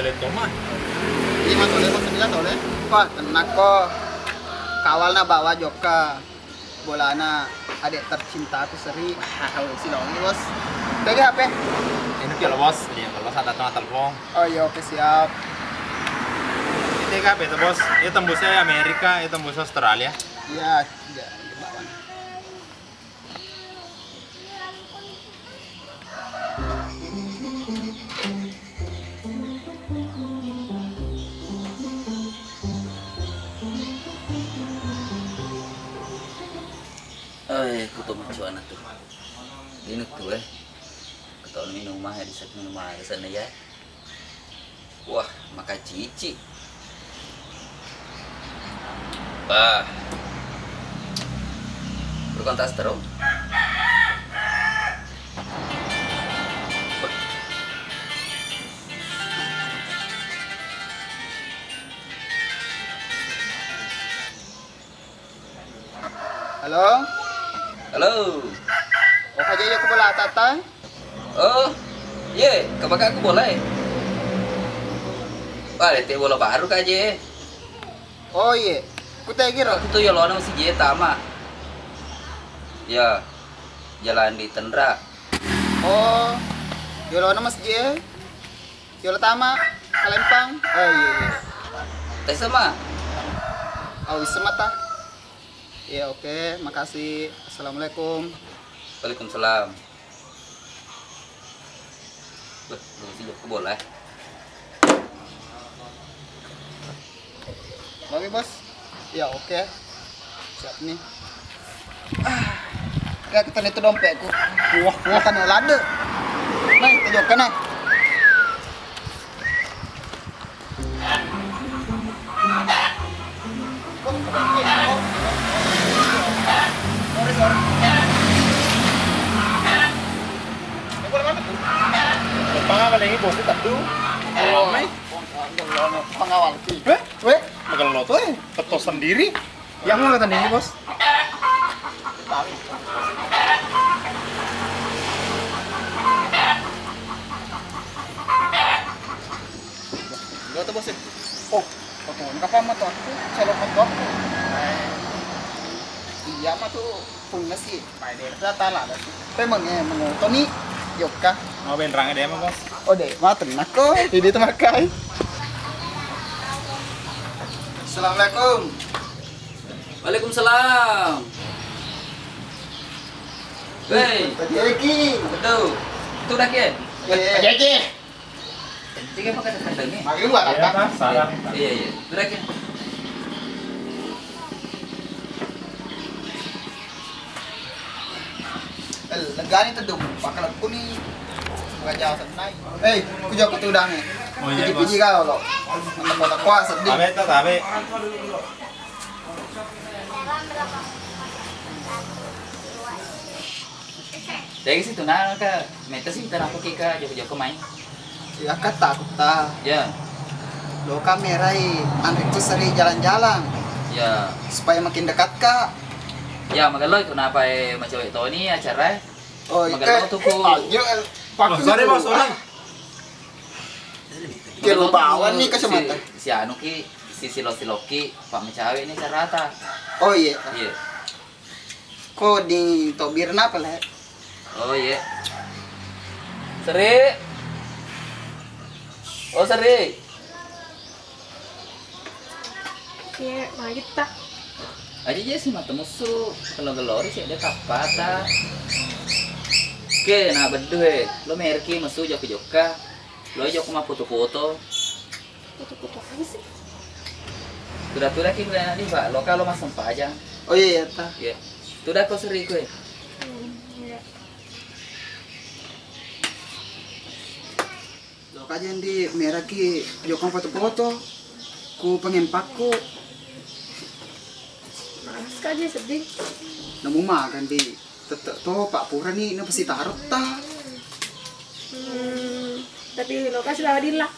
boleh toma. Lima tole kok sembilan tole. Wah, tenang kok. Kawalna bawa joka. Bolana adik tercinta aku Seri. Tahu si Longi, Bos. Bagi HP. Ini kalau bos, dia kalau bos ada tengah telepon. Oh iya, oke siap. Ini apa itu bos? Ini tembusnya Amerika, ini tembus Australia. Iya, iya, bawa. Kuto macuan tuh. Ini tuh ketahuan minum mah di sana ya. Wah, maka cici. Bah. Berkontas terus. Halo? Halo. Oh, aja ya aku bola tata. Oh, iya, kebakar aku boleh. Wah, itu bola baru kaje. Oh iya. Ku kira. Aku tuh ya lo si J Tama. Ya, jalan di Tendra. Oh. Yolo Mas J. Yolo Tama, Kalempang. Oh iya iya. Teh sama. Oh, bisa mata. Iya, oke, makasih. Assalamualaikum. Waalaikumsalam. Lu sih aku boleh. Oke, Bos. Ya, oke. Siap nih. Kayak kita itu dompetku. Wah, kan lade. Nah, tunjukkan nah. Pangga kali ini bos tak tuh. Oh, pengawal ki. Weh, Makan lo tuh, teto sendiri. Yang mau nonton ini bos? Gak tuh bos. Oh, foto apa mah tuh? Saya foto aku. Iya mah tuh punya sih. Pai deh, rata lah. Tapi mengoto nih, Yoka. Mau benrangnya dia mah bos. Oh deh, mah tenang kok. Jadi itu makai. Assalamualaikum. Waalaikumsalam. Hei, Tadi lagi. betul. Itu udah kian. Jadi. Tiga pakai kandang nih. Mari gua Iya, kata. salah. Iya iya. Itu udah kian. Legani tedung. Bakal aku nih. Gajah senai. Ku jauh tudang nih. Oh iya, Bos. Puji kau lo. Mantap kota kuasa sedih. Tabe tuh tabe. Dari situ nah ka, meta sih tanah aku kika jauh-jauh main. Ya kata aku ta. Ya, Lo kamerai. Andri tuh sering jalan-jalan. ya, Supaya makin dekat kak. ya magal lo itu napa macam itu nih acara. Oh Magal lo tuh ku. Ayo, Oh, sorry bos, ulang. Kira bawa nih ke semata. Si anu ki, si Siloki, Pak Mecawi ini carata. Oh iya. Iya. Kok di Tobirna apa lah? Oh iya. Seri. Oh Seri. Iya, mah kita. Aja aja sih mata musuh. Kalau gelori sih ada kapata. Oke, nah berdua, lo merki musuh joka, lo joko mah foto-foto. Foto-foto apa sih? Sudah kita nanti pak, lo kalau mas sempat aja. Oh iya ta. Ya, sudah kau seri gue. Enggak. Lo kajian di merah ki jokong foto-foto. Ku pengen paku. Males aja sedih. Namu makan di tetep to Pak Pura nih ini pasti taruh ta. Tapi lo kasih lawa dilah.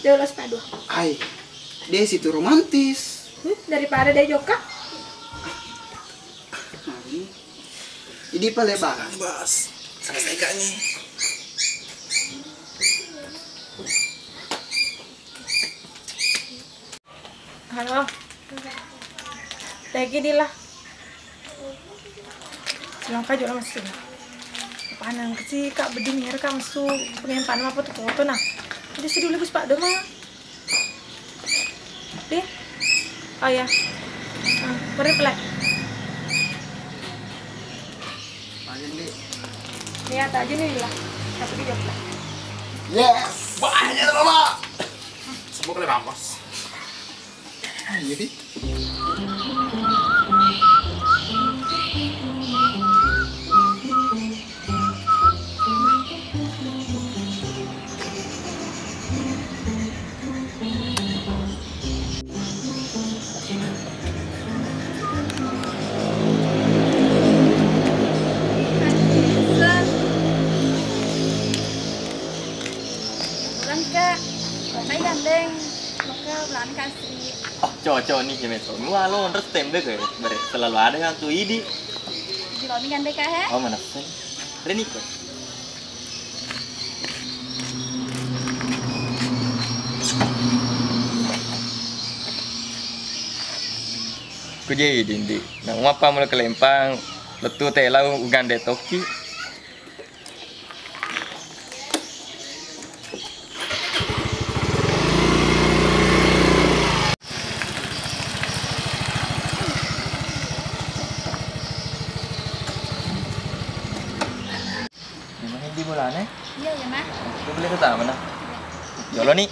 Dia ulas padu. Ai. Dia situ romantis. Daripada dia joka. Jadi palebar. Bos, selesai kak nih. Halo. Lagi di lah. Silangka juga masuk. Panang kecil kak beding ya kak masuk pengen panam apa tuh foto nah. Jadi sedih lagi pak doma. Deh. Oh ya. Beri pelek. Panjang di. Lihat aja nih lah. Kasih video pelek. Yes. Banyak Bapak. Semua kali mampus. Iya di. Bulan kak, may gandeng, maka bulan kasih. Oh, cowok-cowok nih gimana tuh? Lu alo terus tembak ya, selalu ada yang tuh ini. Di lo gandeng kak he? Oh mana sih? Reni kok. Ku jadi dindi. Nah, ngapa mulai kelempang? Letu telau ugande toki. Memang di bulan Iya ya mah. Aku beli ke mana? Yolo nih.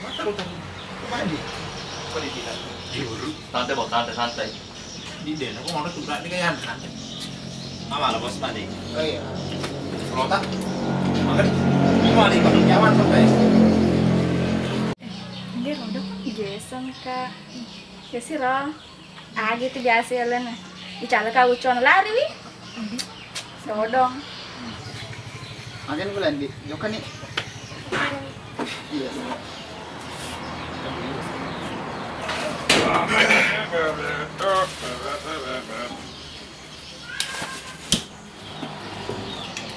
Assalamualaikum. Santai bos, santai. Di den aku mau tuh berarti kayak kan. Mama lah bos mandi. Oh iya. Kalau tak, makan. Cuma di kampung nyaman sampai. Ini rodok gesem kak. Ya sih roh. Ah gitu biasa ya len. Bicara kau ucon lari wi. Sodong. Makin bulan di. Joka nih. Iya.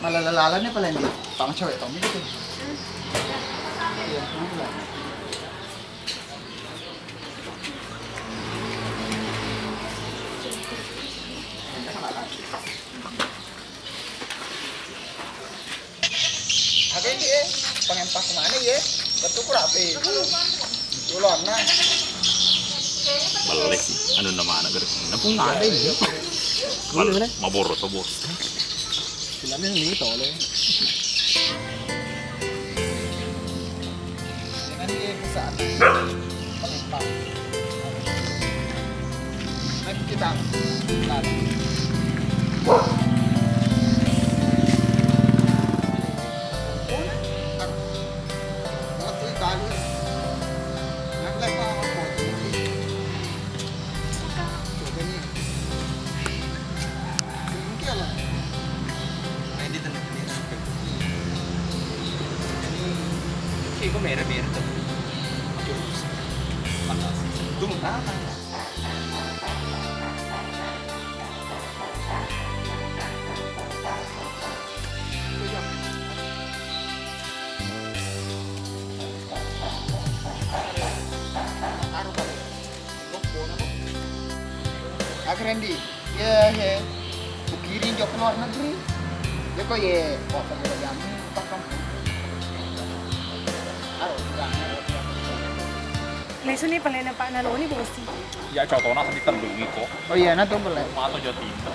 Malah lalalannya paling di. Pang cewek Tommy gitu. Iya, mau bulan. Apa ini ya? Pengen pas kemana ya? Betul kurang api. Ulon nah. Balik sih. Anu nama anak gede. Napung ada ini. Mana? Maboro to bos. Silanya ini tole. Jangan dia besar. Pengen pas. Nanti kita lari. Kok merah-merah tuh. Panas. Tunggu. Randy, ya he, bukirin jok luar negeri, ya kok ye, wah pemula jamin, tak kampung. Aduh, enggak. Lesu nih paling Pak Naloni bosi. Ya contohnya kan ditembungi kok. Oh iya, nah tuh boleh. Atau Jawa Timur.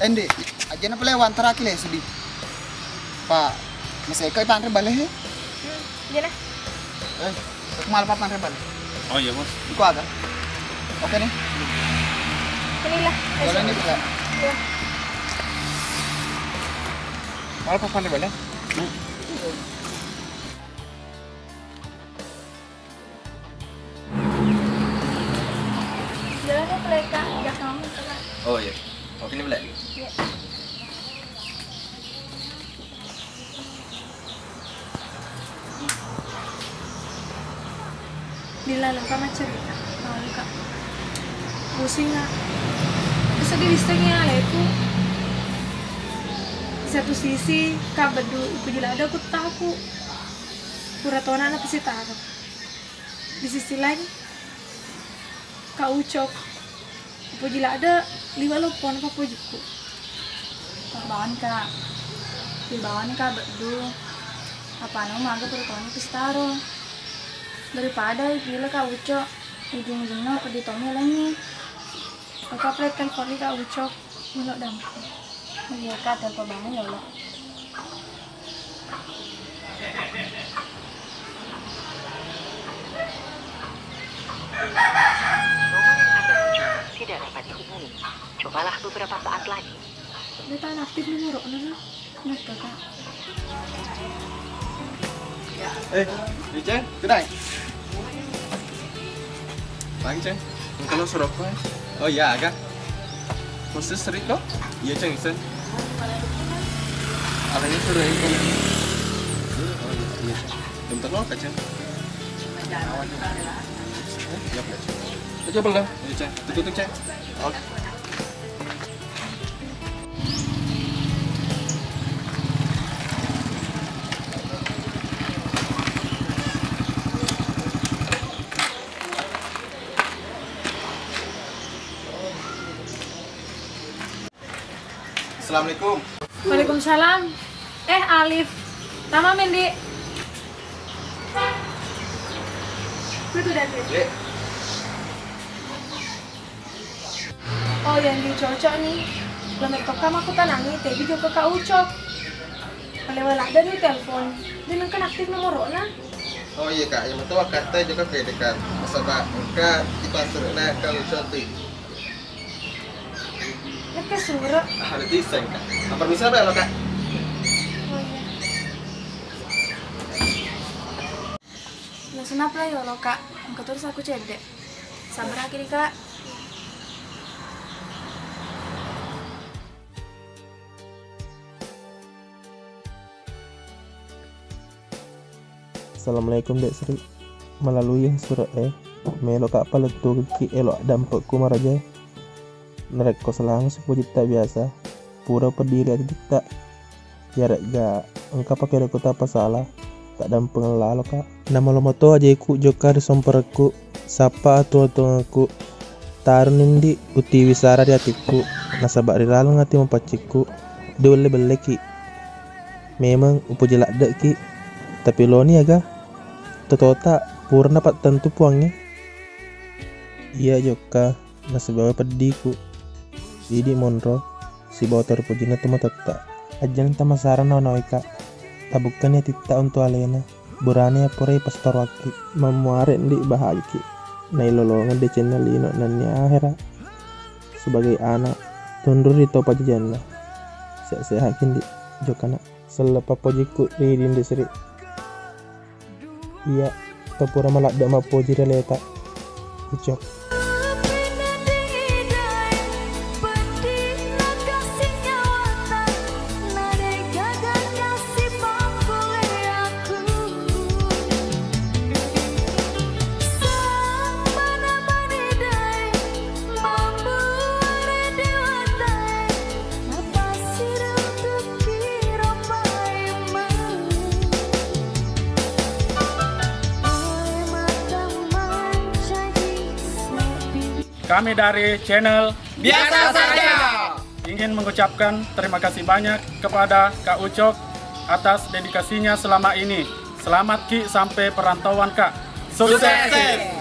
Endi, aja na pala wan terakhir ya sedih. Pak, masih kau pan rebal he? Iya nah. Kemal pa pan rebal. Oh iya bos. Iku agak. Oke nih. Inilah. Boleh nih boleh. Iya. Mal pa pan rebal ya? Jalannya peleka, udah kamu kak. Oh iya. Oke dilalang kama cerita malu kak pusing kak bisa dilistingnya leku di satu sisi kak bedu ibu jila ada aku tahu kuratona anak pasti tahu di sisi lain kak ucok ibu jila ada liwa lopon apa pujiku Bawan kak di bawah kak bedu apa nama maga pertama pistaro daripada gila kak ucok ujung-ujungnya ke ditanya lagi kakak play telepon kak ucok melok dampu iya kak telepon banget ya Allah. Nomor yang Anda tuju tidak dapat dihubungi. Cobalah beberapa saat lagi. dia tak aktif nomor nana nah kakak Đi Ceng, cái này. Lagi Ceng, kalau suruh apa? Oh iya agak. Proses serik loh? Iya Ceng, Ceng. Alanya suruh ini. Oh iya Ceng. Bentar loh Ceng. Siap ya Ceng. Coba lah, iya Ceng. Tutup Ceng. Oke. Assalamualaikum. Waalaikumsalam. Alif. Nama Mendi. Itu dari. Oh yang dicocok nih. Lemek tokam aku tanangi, tapi juga kak ucok. Kalau ada nih telepon, dia kan aktif nomornya. Oh iya kak, yang betul kata juga pede kan. Masa kak, kak di pasar nak kau cantik. Ya ke surat. Ada desain kak. Apa bisa apa lo kak? Oh iya. Ya senap lah ya lo kak angkat terus aku cedek sabar akhirnya kak. Assalamualaikum Dek Sri. Melalui surat melo kak paletu ki elok dampakku maraja. Nerek kos lang sepuji tak biasa. Pura pediri kita. Jarak ga engkau pakai aku tak salah. Tak dampeng lalo kak. Nama lo moto aja ku joka di somperku. Sapa atu aku. Tarun di uti wisara di hatiku. Nasabak rilalu ngati mempaciku. Dole beleki. Memang upu jelak dek ki. Tapi lo ni aga Totota purna dapat tentu puangnya. Iya joka nasabak pediku. Jadi monro si bawa terpujina tu matata. Ajan ta masaran na ika. Tabukan ya tita untuk alena. Burane pore pastor waki. Mamuare ndi bahagi. Na ilolongan de channel ino nanya akhira. Sebagai anak tundur di topa jana. Sehakin di jokana. Selepa pojiku di industri. Iya, tepura malak dak mapoji releta. Ucok. Kami dari channel Biasa saja. ingin mengucapkan terima kasih banyak kepada Kak Ucok atas dedikasinya selama ini. Selamat Ki sampai perantauan Kak. Sukses!